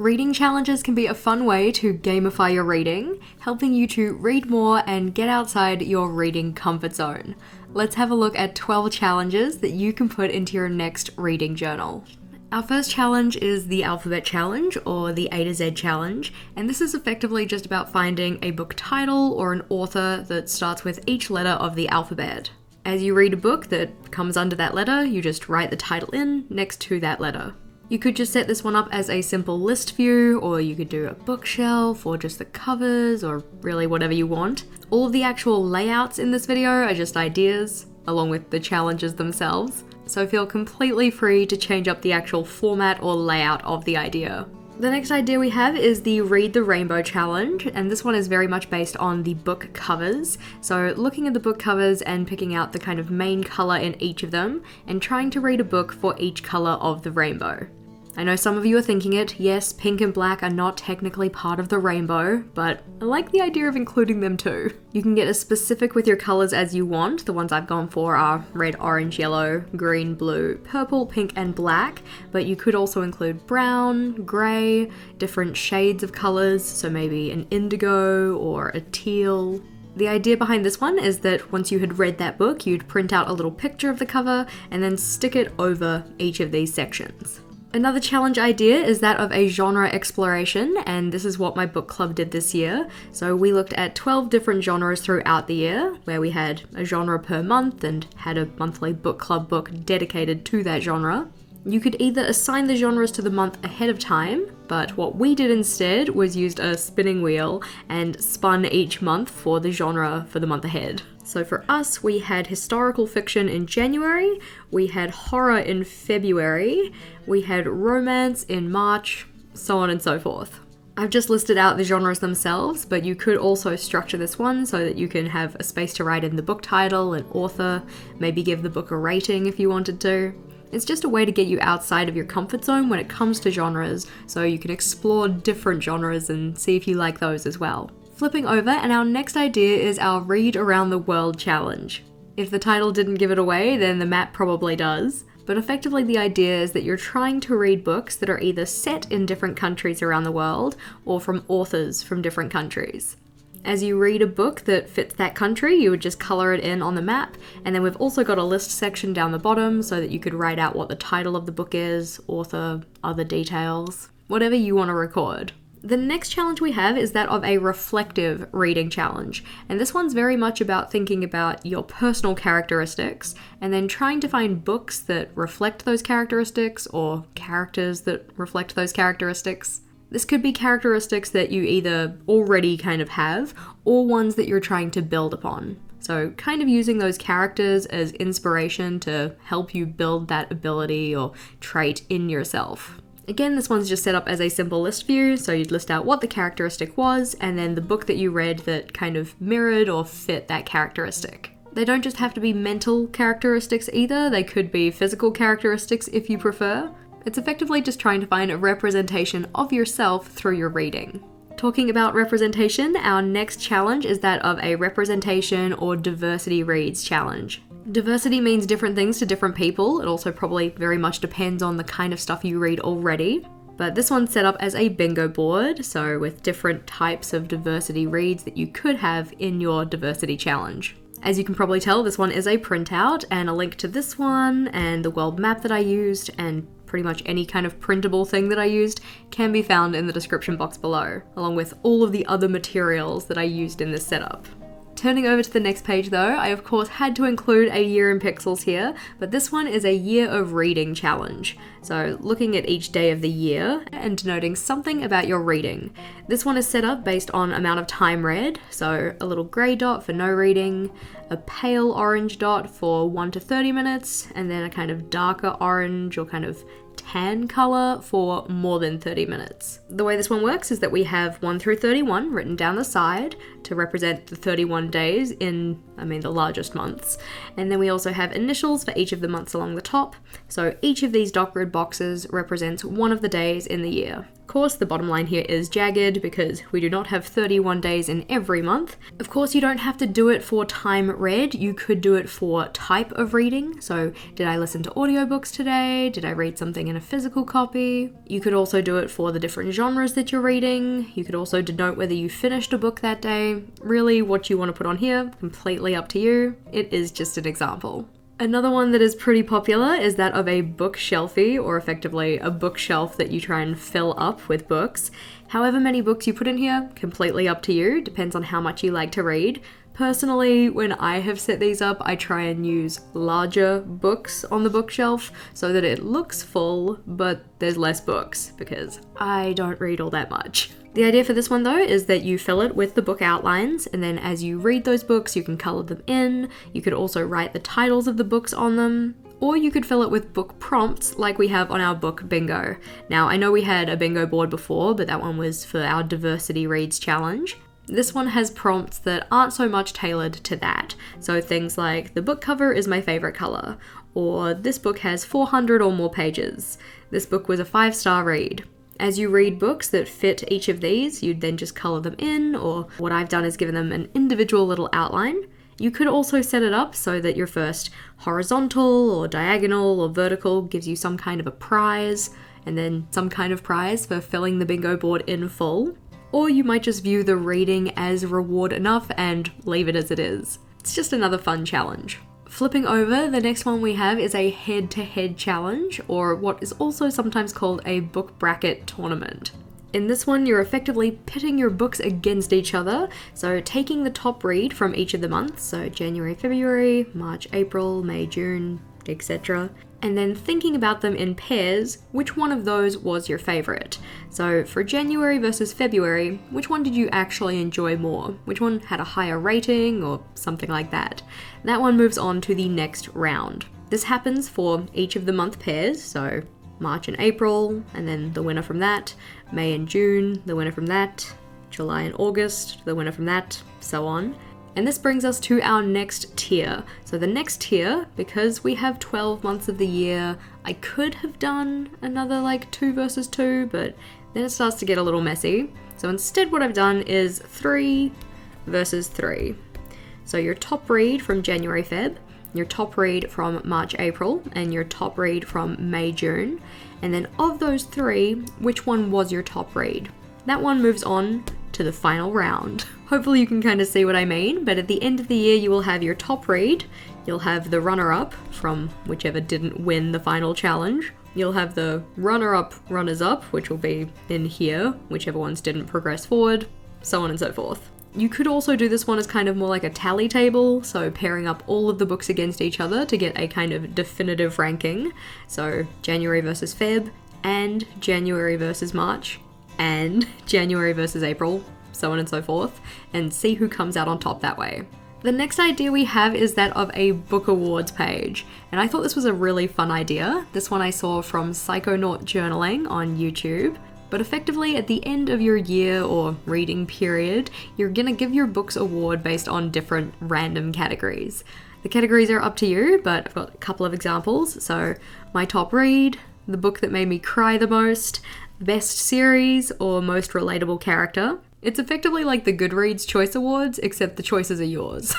Reading challenges can be a fun way to gamify your reading, helping you to read more and get outside your reading comfort zone. Let's have a look at 12 challenges that you can put into your next reading journal. Our first challenge is the alphabet challenge, or the A to Z challenge, and this is effectively just about finding a book title or an author that starts with each letter of the alphabet. As you read a book that comes under that letter, you just write the title in next to that letter. You could just set this one up as a simple list view, or you could do a bookshelf, or just the covers, or really whatever you want. All of the actual layouts in this video are just ideas, along with the challenges themselves, so feel completely free to change up the actual format or layout of the idea. The next idea we have is the Read the Rainbow challenge, and this one is very much based on the book covers. So looking at the book covers and picking out the kind of main colour in each of them, and trying to read a book for each colour of the rainbow. I know some of you are thinking it, yes, pink and black are not technically part of the rainbow, but I like the idea of including them too. You can get as specific with your colours as you want. The ones I've gone for are red, orange, yellow, green, blue, purple, pink and black, but you could also include brown, grey, different shades of colours, so maybe an indigo or a teal. The idea behind this one is that once you had read that book, you'd print out a little picture of the cover and then stick it over each of these sections. Another challenge idea is that of a genre exploration, and this is what my book club did this year. So we looked at 12 different genres throughout the year, where we had a genre per month and had a monthly book club book dedicated to that genre. You could either assign the genres to the month ahead of time, but what we did instead was used a spinning wheel and spun each month for the genre for the month ahead. So for us, we had historical fiction in January, we had horror in February, we had romance in March, so on and so forth. I've just listed out the genres themselves, but you could also structure this one so that you can have a space to write in the book title and author, maybe give the book a rating if you wanted to. It's just a way to get you outside of your comfort zone when it comes to genres, so you can explore different genres and see if you like those as well. Flipping over, and our next idea is our Read Around the World challenge. If the title didn't give it away, then the map probably does. But effectively the idea is that you're trying to read books that are either set in different countries around the world, or from authors from different countries. As you read a book that fits that country, you would just colour it in on the map, and then we've also got a list section down the bottom so that you could write out what the title of the book is, author, other details, whatever you want to record. The next challenge we have is that of a reflective reading challenge, and this one's very much about thinking about your personal characteristics and then trying to find books that reflect those characteristics or characters that reflect those characteristics. This could be characteristics that you either already kind of have or ones that you're trying to build upon. So kind of using those characters as inspiration to help you build that ability or trait in yourself. Again, this one's just set up as a simple list view, so you'd list out what the characteristic was and then the book that you read that kind of mirrored or fit that characteristic. They don't just have to be mental characteristics either, they could be physical characteristics if you prefer. It's effectively just trying to find a representation of yourself through your reading. Talking about representation, our next challenge is that of a representation or diversity reads challenge. Diversity means different things to different people. It also probably very much depends on the kind of stuff you read already. But this one's set up as a bingo board, so with different types of diversity reads that you could have in your diversity challenge. As you can probably tell, this one is a printout, and a link to this one and the world map that I used and pretty much any kind of printable thing that I used can be found in the description box below, along with all of the other materials that I used in this setup. Turning over to the next page though, I of course had to include a year in pixels here, but this one is a year of reading challenge. So looking at each day of the year and denoting something about your reading. This one is set up based on amount of time read, so a little grey dot for no reading, a pale orange dot for 1 to 30 minutes, and then a kind of darker orange or kind of tan colour for more than 30 minutes. The way this one works is that we have 1 through 31 written down the side to represent the 31 days in, the largest months. And then we also have initials for each of the months along the top. So each of these dock grid boxes represents one of the days in the year. Of course, the bottom line here is jagged because we do not have 31 days in every month. Of course, you don't have to do it for time read. You could do it for type of reading. So, did I listen to audiobooks today? Did I read something in a physical copy? You could also do it for the different genres that you're reading. You could also denote whether you finished a book that day. Really, what you want to put on here, completely up to you. It is just an example. Another one that is pretty popular is that of a bookshelfie, or effectively a bookshelf that you try and fill up with books. However many books you put in here, completely up to you, depends on how much you like to read. Personally, when I have set these up, I try and use larger books on the bookshelf so that it looks full, but there's less books, because I don't read all that much. The idea for this one though is that you fill it with the book outlines, and then as you read those books, you can color them in. You could also write the titles of the books on them, or you could fill it with book prompts like we have on our book bingo. Now, I know we had a bingo board before, but that one was for our Diversity Reads challenge. This one has prompts that aren't so much tailored to that. So things like, the book cover is my favorite color, or this book has 400 or more pages. This book was a 5-star read. As you read books that fit each of these, you'd then just color them in, or what I've done is given them an individual little outline. You could also set it up so that your first horizontal or diagonal or vertical gives you some kind of a prize, and then some kind of prize for filling the bingo board in full. Or you might just view the reading as reward enough and leave it as it is. It's just another fun challenge. Flipping over, the next one we have is a head-to-head challenge, or what is also sometimes called a book bracket tournament. In this one, you're effectively pitting your books against each other, so taking the top read from each of the months, so January, February, March, April, May, June, etc., and then thinking about them in pairs, which one of those was your favorite. So for January versus February, which one did you actually enjoy more? Which one had a higher rating or something like that? That one moves on to the next round. This happens for each of the month pairs, so March and April, and then the winner from that, May and June, the winner from that, July and August, the winner from that, so on. And this brings us to our next tier. So the next tier, because we have 12 months of the year, I could have done another like 2 versus 2, but then it starts to get a little messy. So instead what I've done is 3 versus 3. So your top read from January, Feb, your top read from March, April, and your top read from May, June. And then of those 3, which one was your top read? That one moves on to the final round. Hopefully you can kind of see what I mean, but at the end of the year you will have your top read, you'll have the runner-up from whichever didn't win the final challenge, you'll have the runner-up, runners-up, which will be in here, whichever ones didn't progress forward, so on and so forth. You could also do this one as kind of more like a tally table, so pairing up all of the books against each other to get a kind of definitive ranking. So January versus Feb, and January versus March, and January versus April, so on and so forth, and see who comes out on top that way. The next idea we have is that of a book awards page, and I thought this was a really fun idea. This one I saw from Psychonaut Journaling on YouTube. But effectively, at the end of your year or reading period, you're gonna give your books award based on different random categories. The categories are up to you, but I've got a couple of examples. So my top read, the book that made me cry the most, best series, or most relatable character. It's effectively like the Goodreads Choice Awards, except the choices are yours.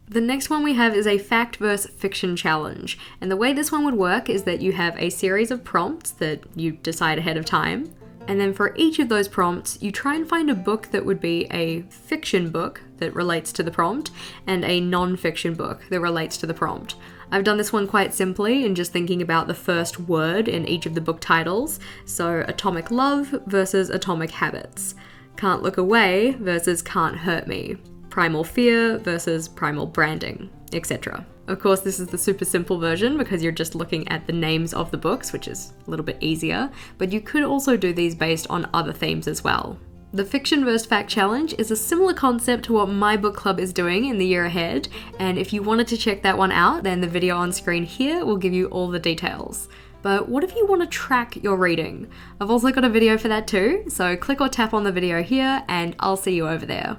The next one we have is a fact versus fiction challenge. And the way this one would work is that you have a series of prompts that you decide ahead of time. And then for each of those prompts, you try and find a book that would be a fiction book that relates to the prompt and a non-fiction book that relates to the prompt. I've done this one quite simply in just thinking about the first word in each of the book titles. So Atomic Love versus Atomic Habits. Can't Look Away versus Can't Hurt Me. Primal Fear versus Primal Branding, etc. Of course, this is the super simple version because you're just looking at the names of the books, which is a little bit easier, but you could also do these based on other themes as well. The Fiction vs. Fact Challenge is a similar concept to what my book club is doing in the year ahead, and if you wanted to check that one out, then the video on screen here will give you all the details. But what if you want to track your reading? I've also got a video for that too, so click or tap on the video here and I'll see you over there.